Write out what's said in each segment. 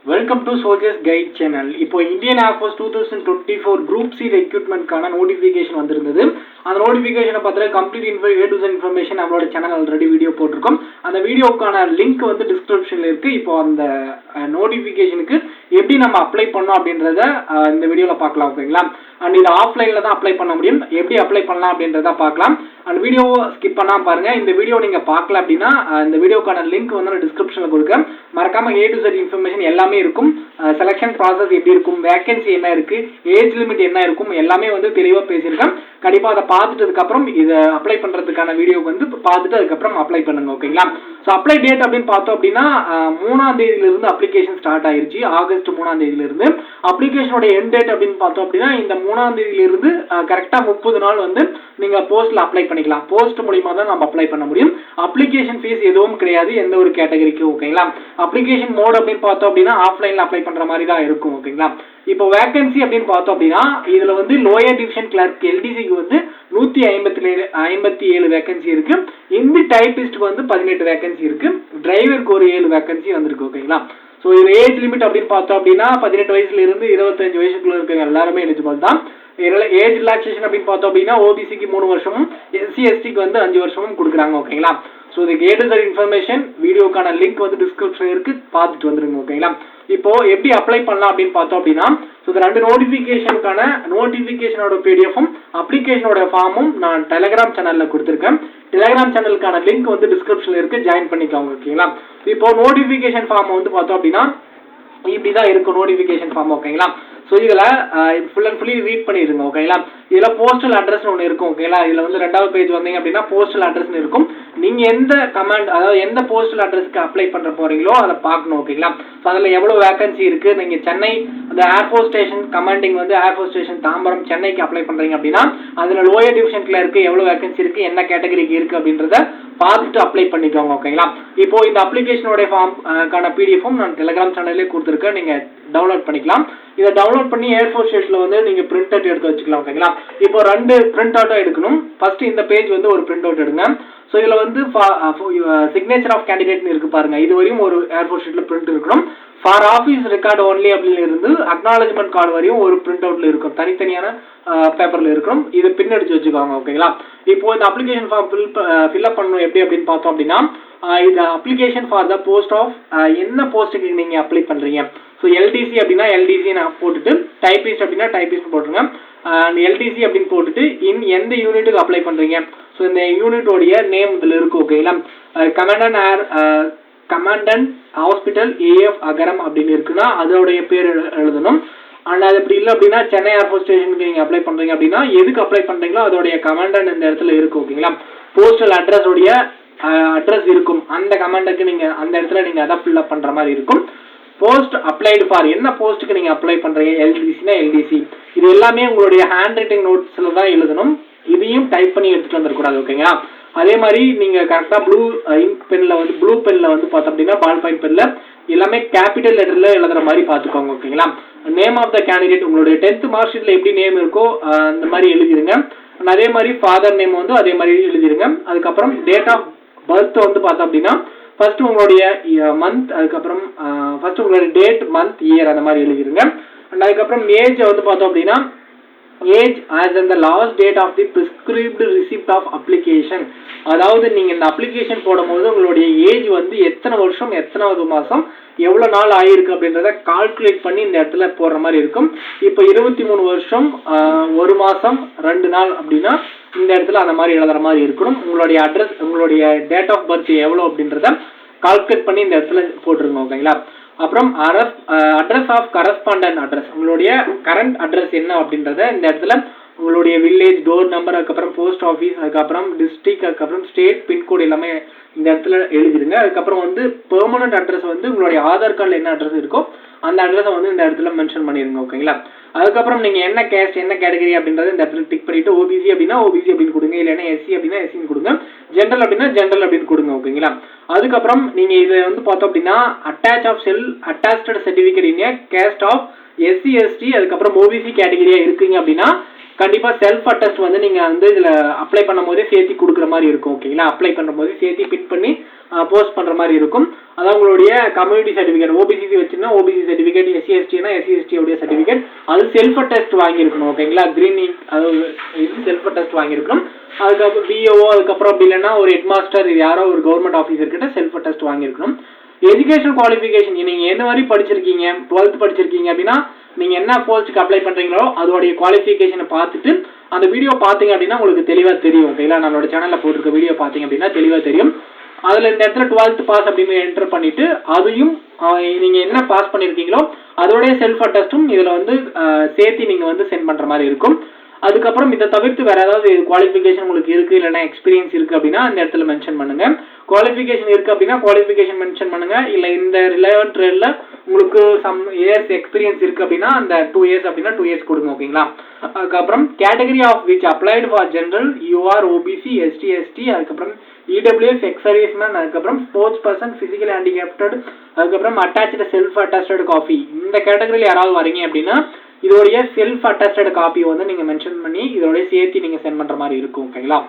Welcome to soldiers guide channel. இப்போ Indian air force 2024 group C ரெக்ரூட்மெண்ட்கான notification வந்திருந்தது. அந்த நோட்டிஃபிகேஷனை பற்றின கம்ப்ளீட் இன்ஃபர்மேஷன் நம்மளோட சேனல் ஆல்ரெடி வீடியோ போட்டிருக்கோம். அந்த வீடியோக்கான லிங்க் வந்து டிஸ்கிரிப்ஷனில் இருக்குது. இப்போ அந்த நோட்டிஃபிகேஷனுக்கு எப்படி நம்ம அப்ளை பண்ணோம் அப்படின்றத இந்த வீடியோவில் பார்க்கலாம், ஓகேங்களா? அண்ட் இது ஆஃப்லைனில் தான் அப்ளை பண்ண முடியும். எப்படி அப்ளை பண்ணலாம் அப்படின்றத பார்க்கலாம். அந்த வீடியோவை ஸ்கிப் பண்ணாமல் பாருங்கள். இந்த வீடியோ நீங்கள் பார்க்கல அப்படின்னா இந்த வீடியோக்கான லிங்க் வந்து நான் டிஸ்கிரிப்ஷனில் கொடுக்குறேன். மறக்காமல் A to Z இன்ஃபர்மேஷன் எல்லாமே இருக்கும். செலெக்ஷன் ப்ராசஸ் எப்படி இருக்கும், வேகன்சி என்ன இருக்குது, ஏஜ் லிமிட் என்ன இருக்கும், எல்லாமே வந்து தெளிவாக பேசியிருக்கேன். கண்டிப்பாக அதை பார்த்துட்டதுக்கப்புறம் இதை அப்ளை பண்ணுறதுக்கான வீடியோ வந்து பார்த்துட்டு அதுக்கப்புறம் அப்ளை பண்ணுங்க, ஓகேங்களா? ஸோ அப்ளை டேட் அப்படின்னு பார்த்தோம் அப்படின்னா 3ஆம் தேதியிலிருந்து அப்ளிகேஷன் ஸ்டார்ட் ஆயிருச்சு. ஆகஸ்ட் 3ஆம் தேதியிலிருந்து அப்ளிகேஷனோட எண்ட் டேட் அப்படின்னு பார்த்தோம் அப்படின்னா இந்த 3ஆம் தேதியிலிருந்து கரெக்டாக 30 நாள் வந்து நீங்கள் போஸ்ட்டில் அப்ளை பண்ணிக்கலாம். போஸ்ட் மூலியமாக தான் நம்ம அப்ளை பண்ண முடியும். அப்ளிகேஷன் ஃபீஸ் எதுவும் கிடையாது எந்த ஒரு கேட்டகரிக்கு, ஓகேங்களா? அப்ளிகேஷன் மோட் அப்படின்னு பார்த்தோம் அப்படின்னா ஆஃப்லைனில் அப்ளை பண்ணுற மாதிரி தான் இருக்கும், ஓகேங்களா? இப்போ வேகன்சி அப்படின்னு பார்த்தோம் அப்படின்னா இதில் வந்து லோயர் டிவிஷன் கிளர்க் LDCக்கு வந்து 157 வேகன்சி இருக்கு. இந்த டைபிஸ்ட்க்கு வந்து 18 வேகன்சி இருக்கு. டிரைவருக்கு ஒரு 7 வேகன்சி வந்திருக்கு, ஓகேங்களா? ஸோ இது ஏஜ் லிமிட் அப்படின்னு பார்த்தோம் அப்படின்னா 18 வயசுல இருந்து 25 வயசுக்குள்ள இருக்க எல்லாருமே எலிஜிபிள் தான். ஏஜ் ரிலாக்ஸேஷன் அப்படின்னு பார்த்தோம் அப்படின்னா OBCக்கு 3 வருஷமும் SC/STக்கு வந்து 5 வருஷமும் கொடுக்குறாங்க, ஓகேங்களா? ஸோ இதுக்கு A to Z இன்ஃபர்மேஷன் வீடியோக்கான லிங்க் வந்து டிஸ்கிரிப்ஷன் இருக்கு, பார்த்துட்டு வந்துருங்க, ஓகேங்களா? இப்போ எப்படி அப்ளை பண்ணலாம் அப்படின்னு பார்த்தோம் அப்படின்னா இந்த ரெண்டு நோட்டிஃபிகேஷனோட PDF-உம் அப்ளிகேஷனோட ஃபார்மும் நான் டெலிகிராம் சேனல்ல கொடுத்துருக்கேன். டெலிகிராம் சேனலுக்கான லிங்க் வந்து டிஸ்கிரிப்ஷன்ல இருக்கு, ஜாயின் பண்ணிக்கோங்க, ஓகேங்களா? இப்போ நோட்டிஃபிகேஷன் ஃபார்ம் வந்து பார்த்தோம் அப்படின்னா இப்படிதான் இருக்கும் நோட்டிஃபிகேஷன் ஃபார்ம், ஓகேங்களா? ஸோ இதில் ஃபுல் அண்ட் ஃபுல்லி ரீட் பண்ணிடுங்க, ஓகேங்களா? இதில் போஸ்டல் அட்ரஸ் ஒன்று இருக்கும், ஓகேங்களா? இதில் வந்து 2வது பேஜ் வந்தீங்க அப்படின்னா போஸ்டல் அட்ரஸ்னு இருக்கும். நீங்கள் எந்த அதாவது எந்த போஸ்டல் அட்ரஸ்க்கு அப்ளை பண்ணுற போகிறீங்களோ அதை பார்க்கணும், ஓகேங்களா? ஸோ அதில் எவ்வளோ வேகன்சி இருக்குது. நீங்கள் சென்னை அந்த ஏர்ஃபோர்ஸ் ஸ்டேஷன் கமாண்டிங் வந்து ஏர்ஃபோர்ஸ் ஸ்டேஷன் தாம்பரம் சென்னைக்கு அப்ளை பண்ணுறீங்க அப்படின்னா அதில் லோயர் டிவிஷன் கிளர்க்கு எவ்வளோ வேகன்சி இருக்குது, என்ன கேட்டகரிக்கு இருக்குது அப்படின்றத பார்த்துட்டு அப்ளை பண்ணிக்கோங்க, ஓகேங்களா? இப்போ இந்த அப்ளிகேஷனோட ஃபார்ம்கான PDF-உம் நான் டெலிகிராம் சேனல்லே கொடுத்துருக்கேன், நீங்கள் டவுன்லோட் பண்ணிக்கலாம். இதை டவுன்லோட் பண்ணி ஏர்ஃபோர்ஸ் ஷீட்டில் வந்து நீங்கள் பிரிண்ட் அவுட் எடுத்து வச்சுக்கலாம், ஓகேங்களா? இப்போ 2 பிரிண்ட் அவுட்டாக எடுக்கணும். ஃபர்ஸ்ட் இந்த பேஜ் வந்து ஒரு பிரிண்ட் அவுட் எடுங்க. ஸோ இதில் வந்து சிக்னேச்சர் ஆஃப் கேண்டிடேட்னு இருக்கு பாருங்க. இது வரையும் ஒரு ஏர்ஃபோர்ஸ் ஷீட்டில் பிரிண்ட் இருக்கணும். ஃபார் ஆஃபீஸ் ரெக்கார்டு ஒன்லி அப்படின்னு இருந்து அக்னாலஜ்மெண்ட் கார்டு வரையும் ஒரு பிரிண்ட் அவுட்ல இருக்கும், தனித்தனியான பேப்பர்ல இருக்கணும். இது பின் அடிச்சு வச்சுக்கோங்க, ஓகேங்களா? இப்போ இந்த அப்ளிகேஷன் ஃபார்ம் ஃபில்அப் பண்ணணும் எப்படி அப்படின்னு பார்த்தோம் அப்படின்னா இது application for the post of என்ன போஸ்ட்டுக்கு நீங்க அப்ளை பண்றீங்க. ஸோ LDC அப்படின்னா LDC நான் போட்டுட்டு, டைபிஸ்ட் அப்படின்னா டைபிஸ்ட் போட்டுருங்க. LDC அப்படின்னு போட்டுட்டு எந்த யூனிட்டுக்கு அப்ளை பண்றீங்க. ஸோ இந்த யூனிட்டோடைய நேம் இதில் இருக்கு, ஓகேங்களா? கமாண்டன்ட் ஹாஸ்பிட்டல் AF அகரம் அப்படின்னு இருக்குன்னா அதோடைய பேர் எழுதணும். அண்ட் அது அப்படி இல்லை அப்படின்னா சென்னை ஏர்ஃபோர்ஸ் ஸ்டேஷனுக்கு நீங்கள் அப்ளை பண்ணுறீங்க அப்படின்னா எதுக்கு அப்ளை பண்ணுறீங்களோ அதோடைய கமாண்டன்ட் இந்த இடத்துல இருக்கும், ஓகேங்களா? போஸ்டல் அட்ரஸோடைய அட்ரஸ் இருக்கும். அந்த கமாண்டுக்கு நீங்கள் அந்த இடத்துல நீங்கள் அதை ஃபில்அப் பண்ணுற மாதிரி இருக்கும். போஸ்ட் அப்ளைடு ஃபார் என்ன போஸ்ட்டுக்கு நீங்கள் அப்ளை பண்ணுறீங்க. LDCனா LDC. இது எல்லாமே உங்களுடைய ஹேண்ட் ரைட்டிங் நோட்ஸில் தான் எழுதணும். இதையும் டைப் பண்ணி எடுத்துகிட்டு வந்துடக்கூடாது, ஓகேங்களா? அதே மாதிரி நீங்கள் கரெக்டாக ப்ளூ பென்னில் வந்து பார்த்தோம் அப்படின்னா பால் பாயிண்ட் பென்னில் எல்லாமே கேபிட்டல் லெட்டரில் எழுதுற மாதிரி பார்த்துக்கோங்க, ஓகேங்களா? நேம் ஆஃப் த கேண்டிடேட் உங்களுடைய 10th மார்க் ஷீட்டில் எப்படி நேம் இருக்கோ அந்த மாதிரி எழுதிருங்க. அதே மாதிரி ஃபாதர் நேம் வந்து அதே மாதிரி எழுதிருங்க. அதுக்கப்புறம் டேட் ஆஃப் பர்த் வந்து பார்த்தோம் அப்படின்னா ஃபர்ஸ்ட் உங்களுடைய மந்த், அதுக்கப்புறம் ஃபர்ஸ்ட் உங்களுடைய டேட், மந்த், இயர் அந்த மாதிரி எழுதிருங்க. அண்ட் அதுக்கப்புறம் ஏஜ் வந்து பார்த்தோம் அப்படின்னா age as in the last date of the prescribed receipt of application. அதாவது நீங்கள் இந்த அப்ளிகேஷன் போடும்போது உங்களுடைய ஏஜ் வந்து எத்தனை வருஷம், எத்தனாவது மாதம், எவ்வளோ நாள் ஆகிருக்கு அப்படின்றத கால்குலேட் பண்ணி இந்த இடத்துல போடுற மாதிரி இருக்கும். இப்போ 23 வருஷம் 1 மாதம் 2 நாள் அப்படின்னா இந்த இடத்துல அந்த மாதிரி எழுதுற மாதிரி இருக்கணும். உங்களுடைய அட்ரஸ், உங்களுடைய டேட் ஆஃப் பர்த் எவ்வளோ அப்படின்றத கால்குலேட் பண்ணி இந்த இடத்துல போட்டுருங்க, ஓகேங்களா? அப்புறம் அட்ரஸ் ஆஃப் கரஸ்பாண்டன்ட் அட்ரஸ், உங்களுடைய கரண்ட் அட்ரஸ் என்ன அப்படின்றத இந்த இடத்துல உங்களுடைய வில்லேஜ், டோர் நம்பர், அதுக்கப்புறம் போஸ்ட் ஆஃபீஸ், அதுக்கப்புறம் டிஸ்ட்ரிக்ட், அதுக்கப்புறம் ஸ்டேட், பின்கோடு எல்லாமே இந்த இடத்துல எழுதிடுங்க. அதுக்கப்புறம் வந்து பெர்மனன்ட் அட்ரஸ் வந்து உங்களுடைய ஆதார் கார்டில் என்ன அட்ரஸ் இருக்கோ அந்த அட்ரஸை வந்து இந்த இடத்துல மென்ஷன் பண்ணிடுங்க, ஓகேங்களா? அதுக்கப்புறம் நீங்கள் என்ன கேஸ்ட், என்ன கேட்டகரி அப்படின்றத இந்த இடத்துல டிக் பண்ணிட்டு OBC அப்படின்னா OBC அப்படின்னு கொடுங்க, இல்லைன்னா SC அப்படின்னா SCன்னு கொடுங்க, ஜென்ரல் அப்படின்னா ஜென்ரல் அப்படின்னு கொடுங்க, ஓகேங்களா? அதுக்கப்புறம் நீங்கள் இதை வந்து பார்த்தோம் அப்படின்னா attached certificate in case of SC/ST அதுக்கப்புறம் OBC கேட்டகரியா இருக்கீங்க அப்படின்னா கண்டிப்பாக செல்ஃப் அட்டஸ்ட் வந்து நீங்கள் வந்து இதில் அப்ளை பண்ணும் போதே சேர்த்து கொடுக்குற மாதிரி இருக்கும். ஓகேங்களா, அப்ளை பண்ணும் போதே சேர்த்து பின் பண்ணி போஸ்ட் பண்ணுற மாதிரி இருக்கும். அதான் உங்களுடைய கம்யூனிட்டி சர்டிஃபிகேட், ஓபிசி வச்சுன்னா ஓபிசி சர்டிஃபிகேட், எஸ்சிஎஸ்டினா எஸ்சிஎஸ்டியோடைய சர்டிஃபிகேட், அது செல்ஃப் அட்டஸ்ட் வாங்கியிருக்கணும். ஓகேங்களா, கிரீன் அதாவது இது செல்ஃப் அட்டஸ்ட் வாங்கியிருக்கணும். அதுக்கப்புறம் பிஓஓ, அதுக்கப்புறம் அப்படி இல்லைன்னா ஒரு ஹெட் மாஸ்டர், இது யாரோ ஒரு கவர்மெண்ட் ஆஃபீஸர் கிட்ட செல்ஃப் அட்டஸ்ட் வாங்கியிருக்கணும். எஜுகேஷன் குவாலிஃபிகேஷன், நீங்கள் என்ன மாதிரி படிச்சிருக்கீங்க, 12th படிச்சிருக்கீங்க அப்படின்னா நீங்கள் என்ன போஸ்ட்டுக்கு அப்ளை பண்ணுறீங்களோ அதோடைய குவாலிஃபிகேஷனை பார்த்துட்டு அந்த வீடியோ பார்த்தீங்க அப்படின்னா உங்களுக்கு தெளிவாக தெரியும். ஓகேங்களா, நம்மளோட சேனலில் போட்டிருக்க வீடியோ பார்த்தீங்க அப்படின்னா தெளிவாக தெரியும். அதில் இந்த இடத்துல 12th பாஸ் அப்படின்னு என்டர் பண்ணிவிட்டு அதையும் நீங்கள் என்ன பாஸ் பண்ணியிருக்கீங்களோ அதோடைய செல்ஃப் அட்டஸ்ட்டும் இதில் வந்து சேர்த்து நீங்கள் வந்து சென்ட் பண்ணுற மாதிரி இருக்கும். அதுக்கப்புறம் இதை தவிர்த்து வேறு ஏதாவது குவாலிஃபிகேஷன் உங்களுக்கு இருக்குது இல்லைன்னா எக்ஸ்பீரியன்ஸ் இருக்குது அப்படின்னா அந்த இடத்துல மென்ஷன் பண்ணுங்கள். குவாலிஃபிகேஷன் இருக்குது அப்படின்னா குவாலிஃபிகேஷன் மென்ஷன் பண்ணுங்கள். இல்லை இந்த ரிலவெண்ட் ட்ரேடில் உங்களுக்கு சம் இயர்ஸ் எக்ஸ்பீரியன்ஸ் இருக்குது அப்படின்னா அந்த 2 years அப்படின்னா 2 years கொடுங்க. ஓகேங்களா, அதுக்கப்புறம் category of which applied for general, UR, OBC, ST, ST, அதுக்கப்புறம் இடபிள்யூஎஸ், எக்ஸ் சர்வீஸ்மேன், அதுக்கப்புறம் ஸ்போர்ட்ஸ் பர்சன், ஃபிசிக்கல் ஹேண்டிகேப்டட், அதுக்கப்புறம் அட்டாச்சு செல்ஃப் அட்டஸ்டட் காப்பி. இந்த கேட்டகரியில் யாராவது வரீங்க அப்படின்னா இதோடைய செல்ஃப் அட்டஸ்டட் காப்பி வந்து நீங்கள் மென்ஷன் பண்ணி இதோடைய சேர்த்து நீங்கள் சென்ட் பண்ணுற மாதிரி இருக்கும். ஓகேங்களா,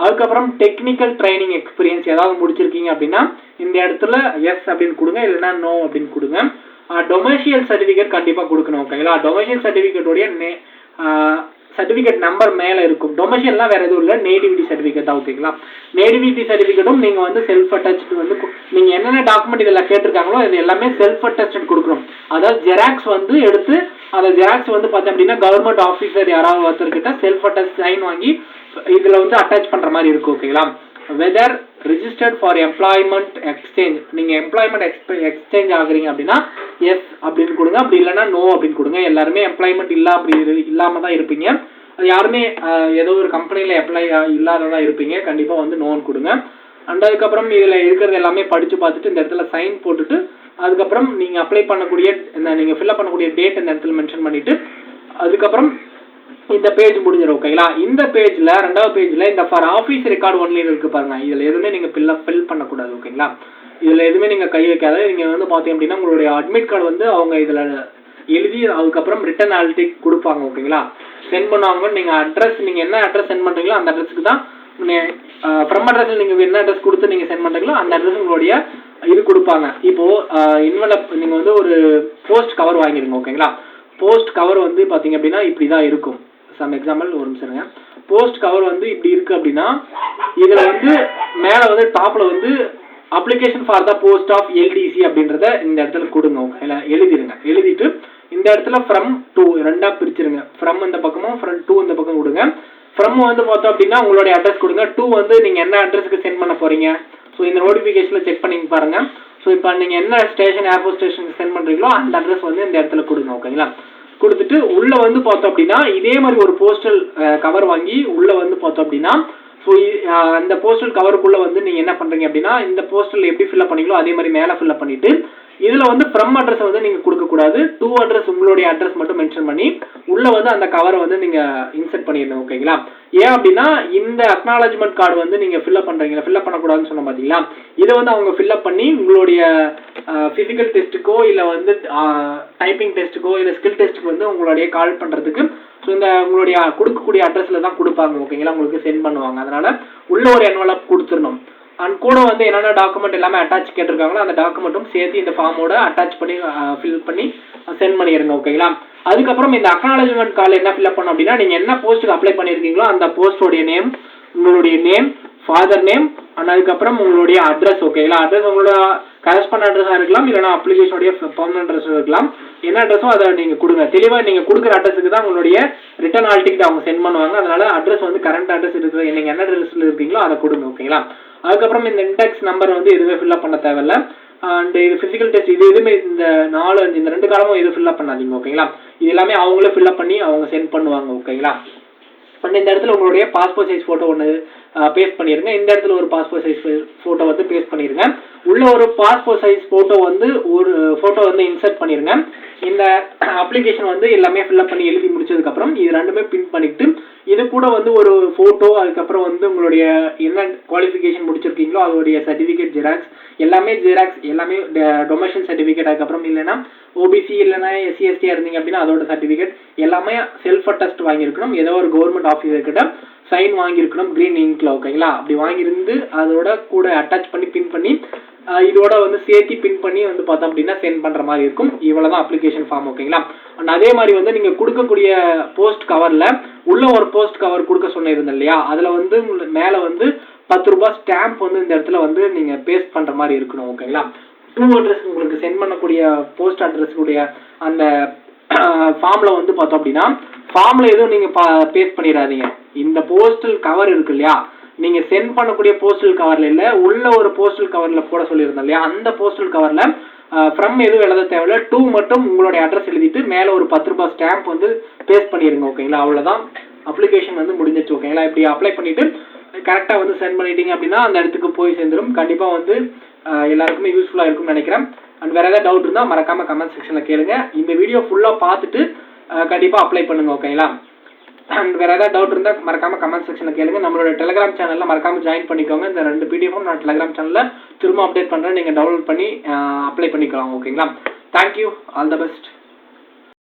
அதுக்கப்புறம் டெக்னிக்கல் ட்ரைனிங் எக்ஸ்பீரியன்ஸ் ஏதாவது முடிச்சிருக்கீங்க அப்படின்னா இந்த இடத்துல எஸ் அப்படின்னு கொடுங்க, இல்லைன்னா நோ அப்படின்னு கொடுங்க. டொமேஷியல் சர்டிஃபிகேட் கண்டிப்பாக கொடுக்கணும். ஓகேங்களா, டொமேஷியல் சர்டிஃபிகேட்டோடைய சர்டிஃபிகேட் நம்பர் மேலே இருக்கும். டொமேஷியல்லாம் வேறு எதுவும் இல்லை, நேட்டிவிட்டி சர்டிஃபிகேட் தான். ஓகேங்களா, நேட்டிவிட்டி சர்டிஃபிகேட்டும் நீங்கள் வந்து செல்ஃப் அட்டஸ்ட் வந்து நீங்கள் என்னென்ன டாக்குமெண்ட் இதெல்லாம் கேட்டிருக்காங்களோ இது எல்லாமே செல்ஃப் அட்டஸ்டட் கொடுக்கணும். அதாவது ஜெராக்ஸ் வந்து எடுத்து அந்த ஜெராக்ஸ் வந்து பார்த்தோம் அப்படின்னா கவர்மெண்ட் ஆஃபீஸர் யாராவது ஒருத்தர்கிட்ட செல்ஃப் அட்டஸ்ட் சைன் வாங்கி இதில் வந்து அட்டாச் பண்ணுற மாதிரி இருக்கும். ஓகேங்களா, whether registered for employment exchange, நீங்கள் எம்ப்ளாய்மெண்ட் எக்ஸ்சேஞ்ச் ஆகுறீங்க அப்படின்னா எஸ் அப்படின்னு கொடுங்க, அப்படி இல்லைன்னா நோ அப்படின்னு கொடுங்க. எல்லாருமே எம்ப்ளாய்மெண்ட் இல்லாமல் தான் இருப்பீங்க. அது யாருமே ஏதோ ஒரு கம்பெனியில் அப்ளை இல்லாததான் இருப்பீங்க, கண்டிப்பாக வந்து நோன்னு கொடுங்க. அண்ட் அதுக்கப்புறம் இதில் இருக்கிறது எல்லாமே படித்து பார்த்துட்டு இந்த இடத்துல சைன் போட்டுட்டு அதுக்கப்புறம் நீங்கள் அப்ளை பண்ணக்கூடிய நீங்கள் ஃபில்அப் பண்ணக்கூடிய டேட் இந்த இடத்துல மென்ஷன் பண்ணிவிட்டு அதுக்கப்புறம் இந்த பேஜ் முடிஞ்சிடும். ஓகேங்களா, இந்த பேஜில் 2வது பேஜில் இந்த ஃபார் ஆஃபீஸ் ரெக்கார்டு ஒன்லி இருக்கு பாருங்க, இதில் எதுவுமே நீங்கள் ஃபில் பண்ணக்கூடாது. ஓகேங்களா, இதில் எதுவுமே நீங்கள் கை வைக்காத. நீங்கள் வந்து பார்த்தீங்க அப்படின்னா உங்களுடைய அட்மிட் கார்டு வந்து அவங்க இதில் எழுதி அதுக்கப்புறம் ரிட்டன் ஆல்டிக் கொடுப்பாங்க. ஓகேங்களா, சென்ட் பண்ணுவாங்க. நீங்கள் அட்ரஸ் நீங்கள் என்ன அட்ரஸ் சென்ட் பண்ணுறீங்களோ அந்த அட்ரஸுக்கு தான் ஃப்ரம் அட்ரஸில் நீங்கள் என்ன அட்ரஸ் கொடுத்து நீங்கள் சென்ட் பண்ணுறீங்களோ அந்த அட்ரஸ் உங்களுடைய இது கொடுப்பாங்க. இப்போது இன்வெலப் நீங்கள் வந்து ஒரு போஸ்ட் கவர் வாங்கிடுங்க. ஓகேங்களா, போஸ்ட் கவர் வந்து பார்த்தீங்க அப்படின்னா இப்படி தான் இருக்கும். சம் எக்ஸாம்பிள் ஒரு நிமிஷம். போஸ்ட் கவர் வந்து இப்படி இருக்குது அப்படின்னா இதில் வந்து மேலே வந்து டாப்பில் வந்து application for the post of LDC அப்படின்றத இந்த இடத்துல கொடுங்க. ஓகேங்களா, எழுதிடுங்க. எழுதிட்டு இந்த இடத்துல ஃப்ரம் டூ 2ஆக பிரிச்சிருங்க. ஃப்ரம் இந்த பக்கமும் ஃப்ரம் டூ இந்த பக்கம் கொடுங்க. ஃப்ரம் வந்து பார்த்தோம் அப்படின்னா உங்களுடைய அட்ரஸ் கொடுங்க. டூ வந்து நீங்கள் என்ன அட்ரஸுக்கு சென்ட் பண்ண போகிறீங்க. ஸோ இந்த நோட்டிஃபிகேஷனில் செக் பண்ணி பாருங்கள். ஸோ இப்போ நீங்கள் என்ன ஸ்டேஷன் ஏர்போர்ட் ஸ்டேஷனுக்கு சென்ட் பண்ணுறீங்களோ அந்த அட்ரஸ் வந்து இந்த இடத்துல கொடுங்க. ஓகேங்களா, கொடுத்துட்டு உள்ளே வந்து பார்த்தோம் அப்படின்னா இதே மாதிரி ஒரு போஸ்டல் கவர் வாங்கி உள்ளே வந்து பார்த்தோம் அப்படின்னா ஸோ அந்த போஸ்டல் கவருக்குள்ளே வந்து நீங்கள் என்ன பண்ணுறீங்க அப்படின்னா இந்த போஸ்டல் எப்படி ஃபில்அப் பண்ணீங்களோ அதே மாதிரி மேலே ஃபில்அப் பண்ணிவிட்டு இதில் வந்து ஃப்ரம் அட்ரஸ் வந்து நீங்கள் கொடுக்கக்கூடாது. டூ அட்ரஸ் உங்களுடைய அட்ரஸ் மட்டும் மென்ஷன் பண்ணி உள்ளே வந்து அந்த கவரை வந்து நீங்கள் இன்சர்ட் பண்ணிடணும். ஓகேங்களா, ஏன் அப்படின்னா இந்த அக்னாலஜ்மெண்ட் கார்டு வந்து நீங்கள் ஃபில்அப் பண்ணுறீங்களா, ஃபில்அப் பண்ணக்கூடாதுன்னு சொன்ன பார்த்தீங்களா, இதை வந்து அவங்க ஃபில்அப் பண்ணி உங்களுடைய ஃபிசிக்கல் டெஸ்ட்டுக்கோ இல்லை வந்து டைப்பிங் டெஸ்ட்டுக்கோ இல்லை ஸ்கில் டெஸ்ட்டுக்கு வந்து உங்களுடைய கால் பண்ணுறதுக்கு ஸோ இந்த உங்களுடைய கொடுக்கக்கூடிய அட்ரஸில் தான் கொடுப்பாங்க. ஓகேங்களா, உங்களுக்கு சென்ட் பண்ணுவாங்க. அதனால் உள்ள ஒரு என்வலப் கொடுத்துடணும். அண்ட் கூட வந்து என்னென்ன டாக்குமெண்ட் எல்லாமே அட்டாச் கேட்டிருக்காங்களோ அந்த டாக்குமெண்ட்டும் சேர்த்து இந்த ஃபார்மோட அட்டாச் பண்ணி ஃபில் பண்ணி சென்ட் பண்ணிடுங்க. ஓகேங்களா, அதுக்கப்புறம் இந்த அக்னாலஜ்மெண்ட் கால் என்ன ஃபில்அப் பண்ணணும் அப்படின்னா நீங்கள் என்ன போஸ்ட்டுக்கு அப்ளை பண்ணியிருக்கீங்களோ அந்த போஸ்டோடைய நேம், உங்களுடைய நேம், ஃபாதர் நேம், அண்ட் அதுக்கப்புறம் உங்களுடைய அட்ரஸ். ஓகேங்களா, அட்ரஸ் உங்களோட கரஸ்பாண்ட் அட்ரஸாக இருக்கலாம், இல்லைனா அப்ளிகேஷனுடைய பர்மனன்ட் அட்ரஸ் இருக்கலாம். என்ன அட்ரஸோ அதை நீங்கள் கொடுங்க. தெளிவாக நீங்கள் கொடுக்குற அட்ரஸுக்கு தான் உங்களுடைய ரிட்டர்ன் ஆல்டிக்கிட்ட அவங்க சென்ட் பண்ணுவாங்க. அதனால் அட்ரஸ் வந்து கரண்ட் அட்ரஸ் இருக்குது, நீங்கள் என்ன அட்ரஸில் இருக்கீங்களோ அதை கொடுங்க. ஓகேங்களா, அதுக்கப்புறம் இந்த இண்டெக்ஸ் நம்பர் வந்து எதுவுமே ஃபில்அப் பண்ண தேவையில்லை. அண்ட் இது ஃபிசிக்கல் டெஸ்ட் இது எதுவுமே இந்த 4 5 இந்த 2 காலமும் எதுவும் ஃபில்அப் பண்ணாதீங்க. ஓகேங்களா, இது எல்லாமே அவங்களே ஃபில்அப் பண்ணி அவங்க சென்ட் பண்ணுவாங்க. ஓகேங்களா, அண்ட் இந்த இடத்துல உங்களுடைய பாஸ்போர்ட் சைஸ் ஃபோட்டோ ஒன்று பேஸ்ட் பண்ணிடுங்க. இந்த இடத்துல ஒரு பாஸ்போர்ட் சைஸ் ஃபோட்டோ வந்து பேஸ்ட் பண்ணிடுங்க. உள்ள ஒரு பாஸ்போர்ட் சைஸ் ஃபோட்டோ வந்து ஒரு ஃபோட்டோ வந்து இன்சர்ட் பண்ணிடுங்க. இந்த அப்ளிகேஷன் வந்து எல்லாமே ஃபில்அப் பண்ணி எழுதி முடிச்சதுக்கப்புறம் இது ரெண்டுமே பின் பண்ணிவிட்டு இது கூட வந்து ஒரு ஃபோட்டோ, அதுக்கப்புறம் வந்து உங்களுடைய என்ன குவாலிஃபிகேஷன் முடிச்சிருக்கீங்களோ அதோடைய சர்டிஃபிகேட் ஜெராக்ஸ், எல்லாமே டொமேஷன் சர்டிஃபிகேட், அதுக்கப்புறம் இல்லைன்னா ஓபிசி இல்லைன்னா எஸ்சி எஸ்டியாக இருந்தீங்க அப்படின்னா அதோட சர்டிஃபிகேட் எல்லாமே செல்ஃப் அட்டஸ்ட் வாங்கியிருக்கணும். ஏதோ ஒரு கவர்மெண்ட் ஆஃபீஸர் கிட்ட சைன் வாங்கியிருக்கணும் கிரீன் இங்க்ல, ஓகேங்களா? அப்படி வாங்கியிருந்து அதோட கூட அட்டாச் பண்ணி பின் பண்ணி இதோட வந்து சேர்த்து பின் பண்ணி வந்து பார்த்தோம் அப்படின்னா சென்ட் பண்ணுற மாதிரி இருக்கும். இவ்வளோதான் அப்ளிகேஷன் ஃபார்ம், ஓகேங்களா? அண்ட் அதே மாதிரி வந்து நீங்கள் கொடுக்கக்கூடிய போஸ்ட் கவரில் உள்ள ஒரு போஸ்ட் கவர் கொடுக்க சொன்னிருந்தேன் இல்லையா, அதில் வந்து மேலே வந்து 10 ரூபாய் ஸ்டாம்ப் வந்து இந்த இடத்துல வந்து நீங்கள் பேஸ்ட் பண்ணுற மாதிரி இருக்கணும், ஓகேங்களா? டூ அட்ரஸ் உங்களுக்கு சென்ட் பண்ணக்கூடிய போஸ்ட் அட்ரஸுடைய அந்த ஃபார்மில் வந்து பார்த்தோம் அப்படின்னா ஃபார்மில் எதுவும் நீங்கள் பேஸ்ட் பண்ணிடாதீங்க. இந்த போஸ்டல் கவர் இருக்கு இல்லையா, நீங்க சென்ட் பண்ணக்கூடிய போஸ்டல் கவர்ல இல்ல, உள்ள ஒரு போஸ்டல் கவர்ல போட சொல்லியிருந்தோம் இல்லையா, அந்த போஸ்டல் கவர்ல ஃப்ரம் எதுவும் எழுத தேவையில்ல, டூ மட்டும் உங்களுடைய அட்ரஸ் எழுதிட்டு மேல ஒரு 10 ரூபாய் ஸ்டாம்ப் வந்து பேஸ்ட் பண்ணிருங்க, ஓகேங்களா? அவ்வளவுதான், அப்ளிகேஷன் வந்து முடிஞ்சிச்சு, ஓகேங்களா? இப்படி அப்ளை பண்ணிட்டு கரெக்டா வந்து சென்ட் பண்ணிட்டீங்க அப்படின்னா அந்த இடத்துக்கு போய் சேர்ந்துடும். கண்டிப்பா வந்து எல்லாருக்குமே யூஸ்ஃபுல்லா இருக்கும்னு நினைக்கிறேன். அண்ட் வேற ஏதாவது டவுட் இருந்தா மறக்காம கமெண்ட் செக்ஷன்ல கேளுங்க. இந்த வீடியோ ஃபுல்லா பார்த்துட்டு கண்டிப்பா அப்ளை பண்ணுங்க, ஓகேங்களா? அண்ட் வேற ஏதாவது டவுட் இருந்தால் மறக்காம கமெண்ட் செக்ஷனில் கேளுங்க. நம்மளோட டெலிகிராம் சேனலில் மறக்காம ஜாயின் பண்ணிக்கோங்க. இந்த 2 பிடிஎஃப்பும் நான் டெலிகிராம் சேனலில் திரும்ப அப்டேட் பண்ணுறேன். நீங்கள் டவுன்லோட் பண்ணி அப்ளை பண்ணிக்கலாம், ஓகேங்களா? Thank you, all the best.